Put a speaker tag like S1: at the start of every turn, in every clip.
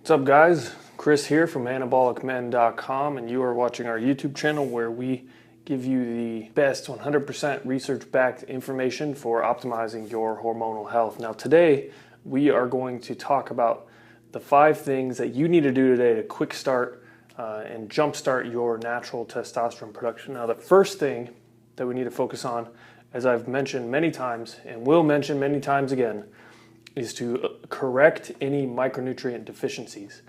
S1: What's up, guys? Chris here from anabolicmen.com, and you are watching our YouTube channel where we give you the best 100% research-backed information for optimizing your hormonal health. Now today we are going to talk about the 5 things that you need to do today to quick start and jumpstart your natural testosterone production. Now the first thing that we need to focus on, as I've mentioned many times and will mention many times again, is to correct any micronutrient deficiencies.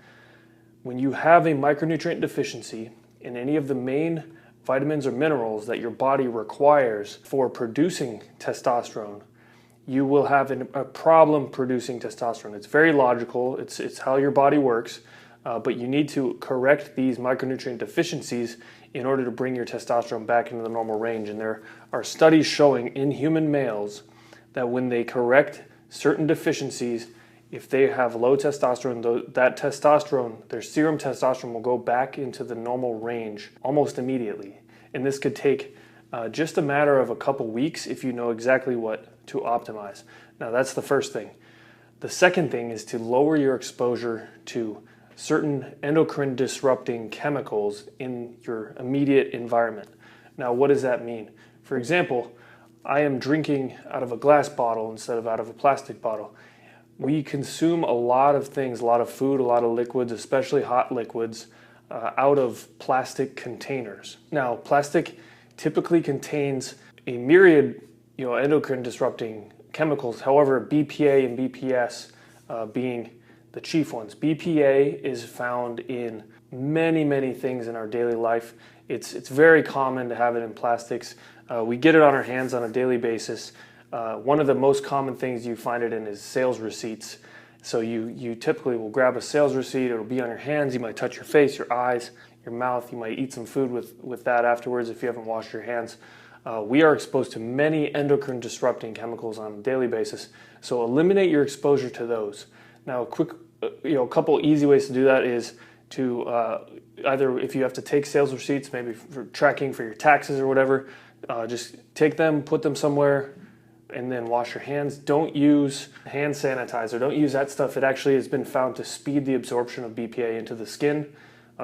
S1: When you have a micronutrient deficiency in any of the main vitamins or minerals that your body requires for producing testosterone, you will have a problem producing testosterone. It's very logical, it's how your body works, but you need to correct these micronutrient deficiencies in order to bring your testosterone back into the normal range. And there are studies showing in human males that when they correct certain deficiencies, if they have low testosterone, that testosterone, their serum testosterone, will go back into the normal range almost immediately. And this could take just a matter of a couple weeks if you know exactly what to optimize. Now that's the first thing. The second thing is to lower your exposure to certain endocrine disrupting chemicals in your immediate environment. Now what does that mean? For example, I am drinking out of a glass bottle instead of out of a plastic bottle. We consume a lot of things, a lot of food, a lot of liquids, especially hot liquids, out of plastic containers. Now, plastic typically contains a myriad, endocrine disrupting chemicals. However, BPA and BPS being the chief ones. BPA is found in many things in our daily life. It's very common to have it in plastics. We get it on our hands on a daily basis. One of the most common things you find it in is sales receipts. So you typically will grab a sales receipt, it'll be on your hands, you might touch your face, your eyes, your mouth, you might eat some food with that afterwards if you haven't washed your hands. We are exposed to many endocrine disrupting chemicals on a daily basis, so eliminate your exposure to those. Now a couple easy ways to do that is to either, if you have to take sales receipts, maybe for tracking for your taxes or whatever, just take them, put them somewhere, and then wash your hands. Don't use hand sanitizer. Don't use that stuff. It actually has been found to speed the absorption of BPA into the skin.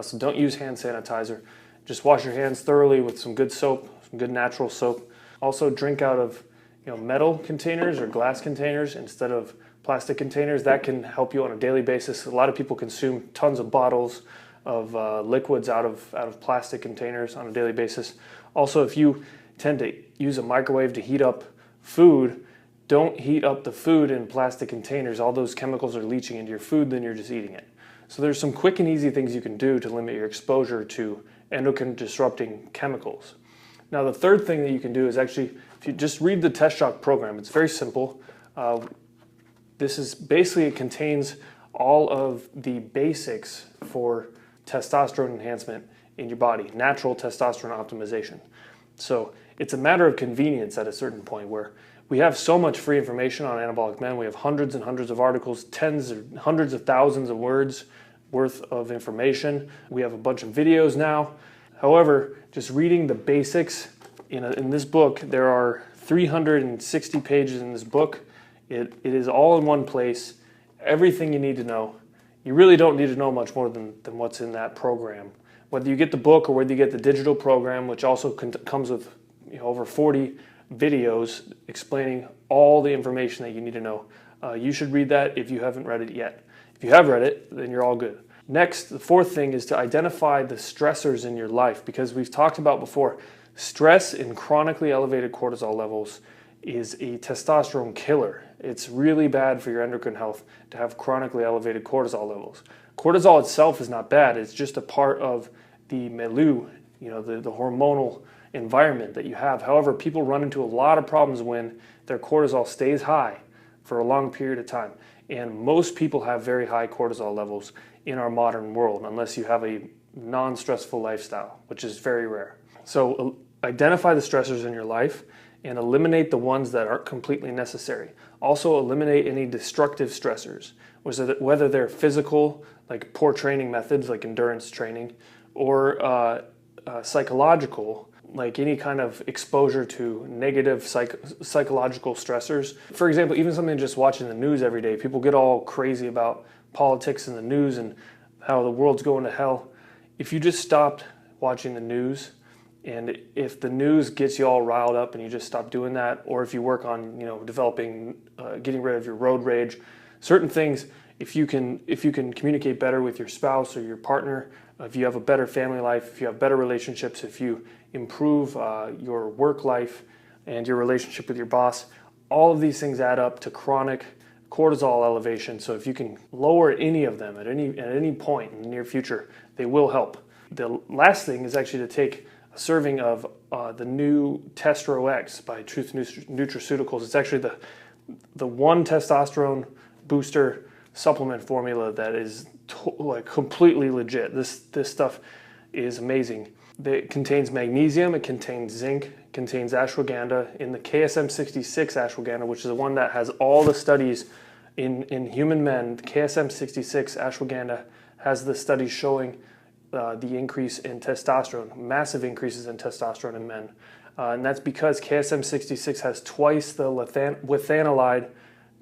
S1: So don't use hand sanitizer. Just wash your hands thoroughly with some good soap, some good natural soap. Also drink out of metal containers or glass containers instead of plastic containers. That can help you on a daily basis. A lot of people consume tons of bottles of liquids out of plastic containers on a daily basis. Also, if you tend to use a microwave to heat up food, don't heat up the food in plastic containers. All those chemicals are leaching into your food, then you're just eating it. So there's some quick and easy things you can do to limit your exposure to endocrine disrupting chemicals. Now the third thing that you can do is actually, if you just read the Testshock program, it's very simple. This is basically, it contains all of the basics for testosterone enhancement in your body, natural testosterone optimization. So it's a matter of convenience at a certain point where we have so much free information on Anabolic Men. We have hundreds and hundreds of articles, tens or hundreds of thousands of words worth of information. We have a bunch of videos now. However, just reading the basics in this book, there are 360 pages in this book. It is all in one place, everything you need to know. You really don't need to know much more than what's in that program. Whether you get the book or whether you get the digital program, which also comes with over 40 videos explaining all the information that you need to know. You should read that if you haven't read it yet. If you have read it, then you're all good. Next, the fourth thing is to identify the stressors in your life, because we've talked about before, stress in chronically elevated cortisol levels is a testosterone killer. It's really bad for your endocrine health to have chronically elevated cortisol levels. Cortisol itself is not bad, it's just a part of the milieu, the hormonal environment that you have. However, people run into a lot of problems when their cortisol stays high for a long period of time. And most people have very high cortisol levels in our modern world, unless you have a non-stressful lifestyle, which is very rare. So identify the stressors in your life and eliminate the ones that aren't completely necessary. Also eliminate any destructive stressors, whether they're physical, like poor training methods like endurance training, or psychological, like any kind of exposure to negative psychological stressors. For example, even something just watching the news every day, people get all crazy about politics and the news and how the world's going to hell. If you just stopped watching the news, and if the news gets you all riled up and you just stop doing that, or if you work on, developing, getting rid of your road rage, certain things, if you can communicate better with your spouse or your partner, if you have a better family life, if you have better relationships, if you improve your work life and your relationship with your boss, all of these things add up to chronic cortisol elevation. So if you can lower any of them at any point in the near future, they will help. The last thing is actually to take a serving of the new Testro-X by Truth Nutraceuticals. It's actually the one testosterone booster supplement formula that is completely legit. This stuff is amazing. It contains magnesium, it contains zinc, it contains ashwagandha. In the KSM66 ashwagandha, which is the one that has all the studies in human men, the KSM66 ashwagandha has the studies showing the increase in testosterone, massive increases in testosterone in men. And that's because KSM66 has twice the withanolide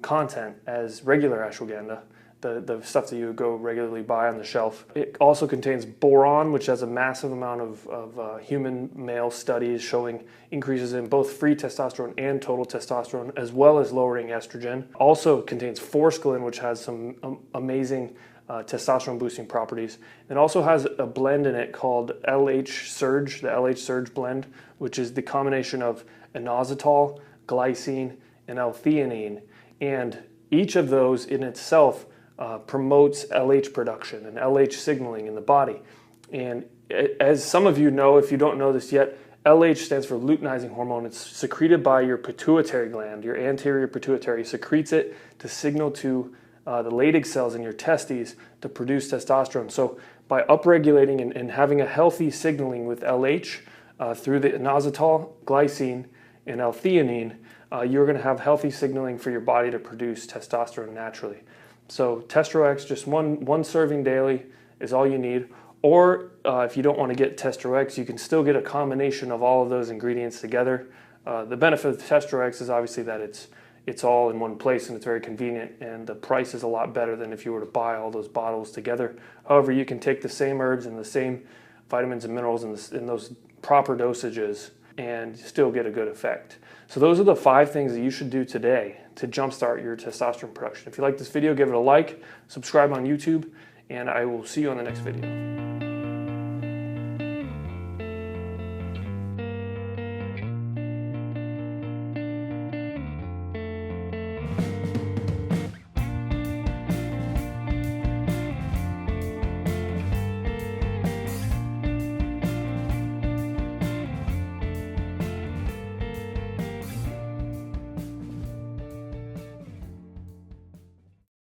S1: content as regular ashwagandha, the stuff that you would go regularly buy on the shelf. It also contains boron, which has a massive amount of human male studies showing increases in both free testosterone and total testosterone, as well as lowering estrogen. Also contains forskolin, which has some amazing testosterone boosting properties. It also has a blend in it called LH Surge, the LH Surge blend, which is the combination of inositol, glycine, and L-theanine. And each of those in itself promotes LH production and LH signaling in the body. And as some of you know, if you don't know this yet, LH stands for luteinizing hormone. It's secreted by your pituitary gland. Your anterior pituitary secretes it to signal to the Leydig cells in your testes to produce testosterone. So by upregulating and having a healthy signaling with LH through the inositol, glycine, and L-theanine, you're going to have healthy signaling for your body to produce testosterone naturally. So Testro-X, just one serving daily is all you need. Or if you don't want to get Testro-X, you can still get a combination of all of those ingredients together. The benefit of Testro-X is obviously that it's all in one place and it's very convenient, and the price is a lot better than if you were to buy all those bottles together. However, you can take the same herbs and the same vitamins and minerals in those proper dosages and still get a good effect. So those are the 5 things that you should do today to jumpstart your testosterone production. If you like this video, give it a like, subscribe on YouTube, and I will see you on the next video.